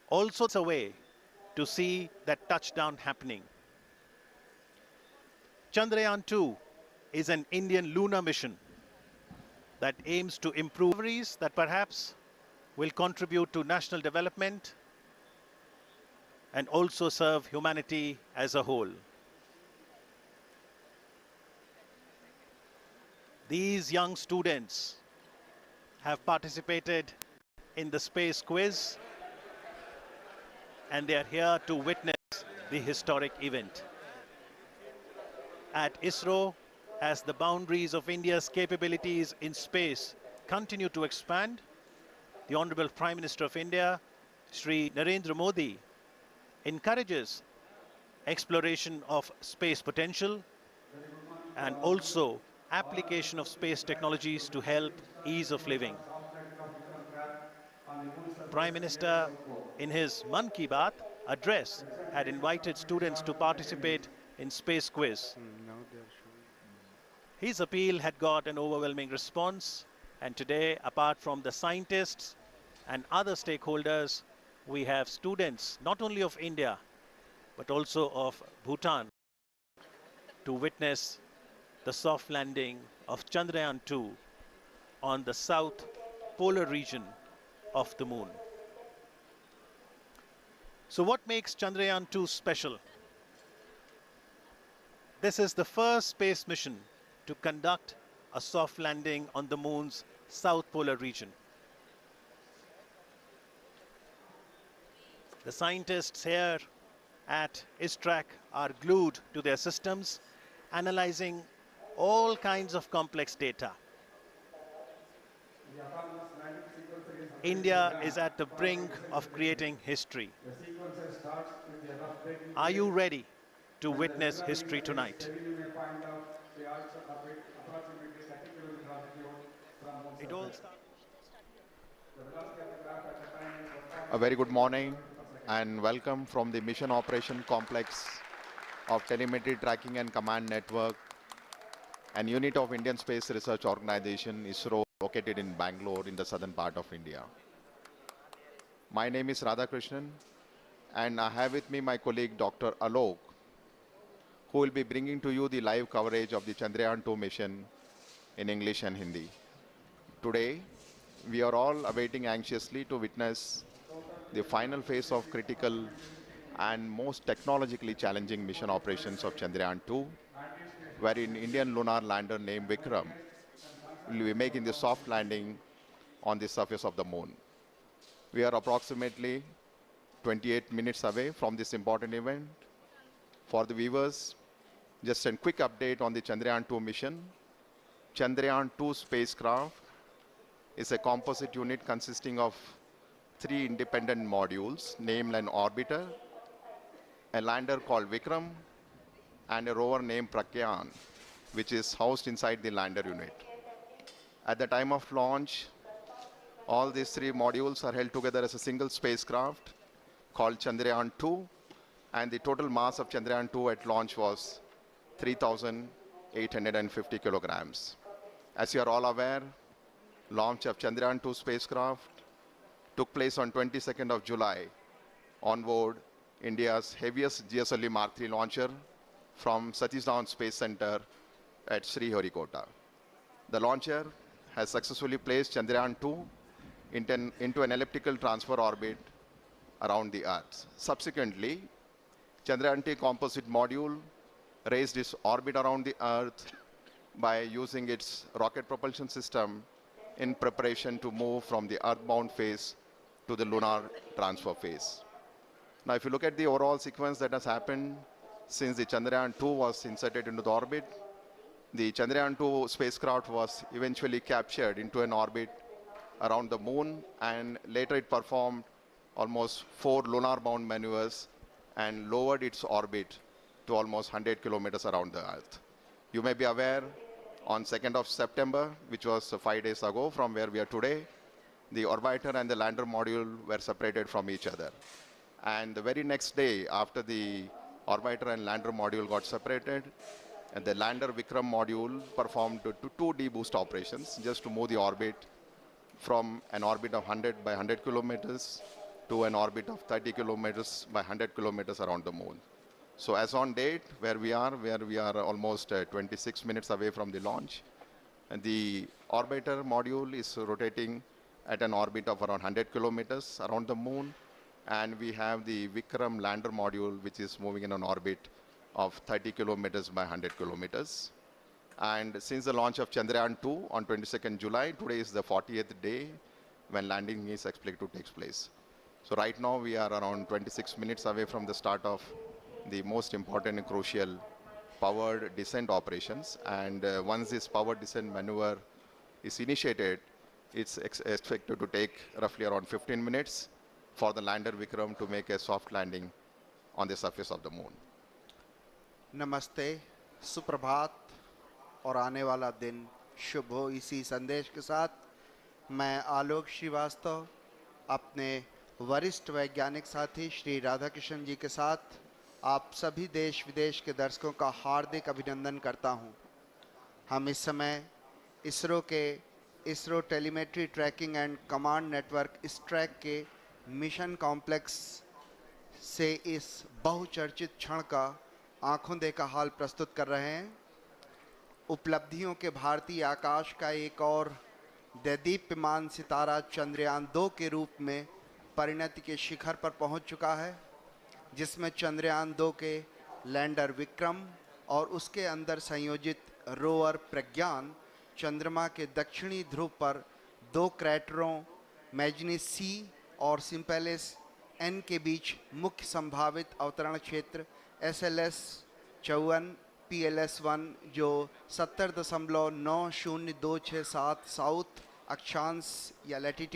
Also, it's a way to see that touchdown happening. Chandrayaan 2 is an Indian lunar mission that aims to improve discoveries that perhaps will contribute to national development and also serve humanity as a whole. These young students have participated in the space quiz and they are here to witness the historic event. At ISRO, as the boundaries of India's capabilities in space continue to expand, the Honorable Prime Minister of India, Shri Narendra Modi, encourages exploration of space potential and also application of space technologies to help ease of living. Prime Minister, in his Man Ki Baat address, had invited students to participate in space quiz. Now they are showing. His appeal had got an overwhelming response, and today, apart from the scientists and other stakeholders, we have students not only of India but also of Bhutan to witness the soft landing of Chandrayaan 2 on the south polar region of the moon. So what makes Chandrayaan 2 special? This is the first space mission to conduct a soft landing on the moon's south polar region. The scientists here at ISTRAC are glued to their systems, analyzing all kinds of complex data. India is at the brink of creating history. Are you ready to witness history tonight? It all starts. A very good morning and welcome from the Mission Operation Complex of Telemetry Tracking and Command Network, an unit of Indian Space Research Organization, ISRO, located in Bangalore in the southern part of India. My name is Radhakrishnan and I have with me my colleague Dr. Alok, who will be bringing to you the live coverage of the Chandrayaan 2 mission in English and Hindi. Today, we are all awaiting anxiously to witness the final phase of critical and most technologically challenging mission operations of Chandrayaan 2, wherein Indian lunar lander named Vikram will be making the soft landing on the surface of the moon. We are approximately 28 minutes away from this important event. For the viewers, just a quick update on the Chandrayaan 2 mission. Chandrayaan 2 spacecraft is a composite unit consisting of 3 independent modules, named an orbiter, a lander called Vikram, and a rover named Pragyan, which is housed inside the lander unit. At the time of launch, all these 3 modules are held together as a single spacecraft called Chandrayaan 2, and the total mass of Chandrayaan 2 at launch was 3,850 kilograms. As you are all aware, launch of Chandrayaan 2 spacecraft took place on 22nd of July on board India's heaviest GSLV Mark III launcher from Satish Dhawan Space Center at Sriharikota. The launcher has successfully placed Chandrayaan 2 into an elliptical transfer orbit around the Earth. Subsequently, Chandrayaan 2 composite module raised its orbit around the Earth by using its rocket propulsion system in preparation to move from the earthbound phase to the lunar transfer phase. Now, if you look at the overall sequence that has happened since the Chandrayaan 2 was inserted into the orbit, the Chandrayaan 2 spacecraft was eventually captured into an orbit around the moon, and later it performed almost 4 lunar-bound maneuvers and lowered its orbit to almost 100 kilometers around the Earth. You may be aware, on 2nd of September, which was 5 days ago from where we are today, the orbiter and the lander module were separated from each other. And the very next day, after the orbiter and lander module got separated, and the lander Vikram module performed 2 deboost operations just to move the orbit from an orbit of 100 by 100 kilometers to to an orbit of 30 kilometers by 100 kilometers around the moon. So as on date, where we are almost 26 minutes away from the launch, and the orbiter module is rotating at an orbit of around 100 kilometers around the moon, and we have the Vikram lander module, which is moving in an orbit of 30 kilometers by 100 kilometers. And since the launch of Chandrayaan 2 on 22nd July, today is the 40th day when landing is expected to take place. So right now we are around 26 minutes away from the start of the most important and crucial powered descent operations. And once this powered descent maneuver is initiated, it's expected to take roughly around 15 minutes for the lander Vikram to make a soft landing on the surface of the moon. नमस्ते, सुप्रभात और आने वाला दिन शुभ हो। इसी संदेश के साथ मैं आलोक श्रीवास्तव अपने वरिष्ठ वैज्ञानिक साथी श्री राधाकृष्ण जी के साथ आप सभी देश विदेश के दर्शकों का हार्दिक अभिनंदन करता हूं। हम इस समय ISRO telemetry tracking and command network इस ट्रैक के मिशन कॉम्प्लेक्स से इस बहुचर्चित क्षण का आंखों देखा हाल प्रस्तुत कर रहे हैं। उपलब्धियों के भारतीय आकाश का एक और दैदीप्यमान सितारा चंद्रयान 2 के रूप में परिणति के शिखर पर पहुंच चुका है, जिसमें चंद्रयान 2 के लैंडर विक्रम और उसके अंदर संयोजित रोवर प्रज्ञान चंद्रमा के दक्षिणी ध्रुव पर 2 क्रैटरों मैग्नीस सी और सिम्पेलिस एन के बीच मुख्य संभावित अवतरण क्षेत्र SLS 54 PLS1 जो 70.90267 साउथ अक्षांश या लैटिट्यूड